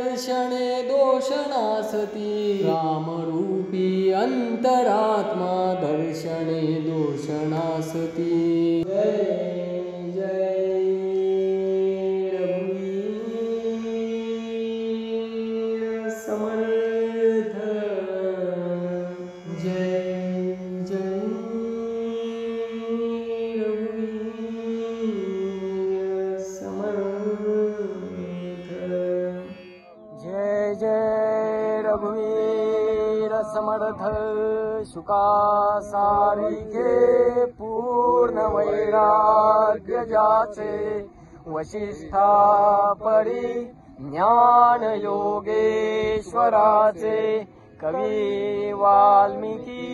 दर्शने दोष नासती रामरूपी अंतरात्मा दर्शने दोष नासती जय जय रघुवीर समर्थ जय जय रघुवीर समर्थ जय जय रघुवीर समर्थ शुका सारिखे पूर्ण वैराग्य जाचे वशिष्ठा परी ज्ञान योगेश्वराचे कवी वाल्मिकी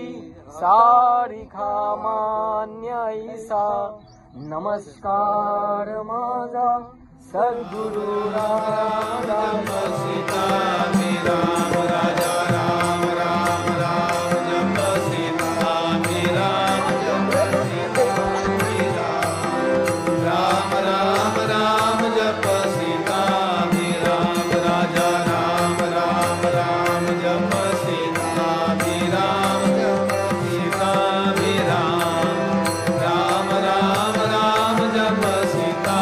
सारिखा मान्य ऐसा नमस्कार माझा सद्गुरु राम सीता राम राजा राम राम राम जप सीता राम जप सीता राम राम राम जप सीता राम राजा राम राम राम जप सीता राम जप सीता राम राम राम जप सीता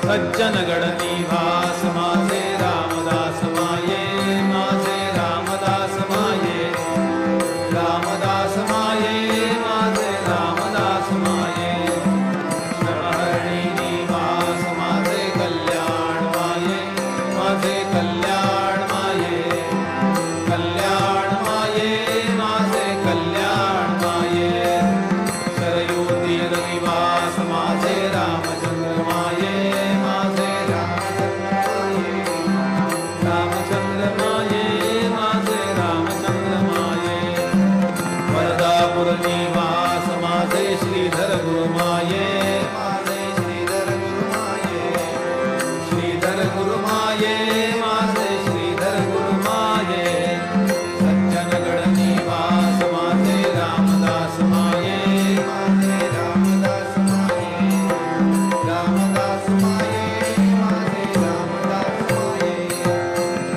सज्जन गण निवास माझे रामदास माये माझे रामदास माये रामदास माये माझे रामदास माये शरणहरी निवास माझे कल्याण माये माझे कल्याण माये कल्याण माये माझे कल्याण माये शरयू तीर निवास माझे रामचंद्र माये निवास माझे श्रीधर गुरुमाये माझे श्रीधर गुरुमाये श्रीधर गुरुमाये माझे श्रीधर गुरुमाये सज्जन गण निवास माझे रामदास माये माझे रामदास माये रामदास माये माझे रामदास माये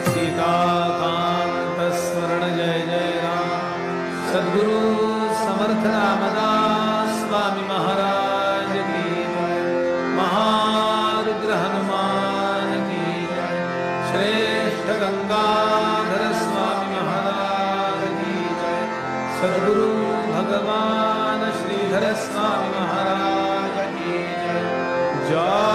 सीताकांत स्मरण जय जय राम सद्गुरु समर्थ रामदास स्वामी महाराज की जय महारुद्र हनुमान की जय श्रेष्ठ गंगाधर स्वामी महाराज की जय सद्गुरु भगवान श्रीधर स्वामी महाराज की जय जय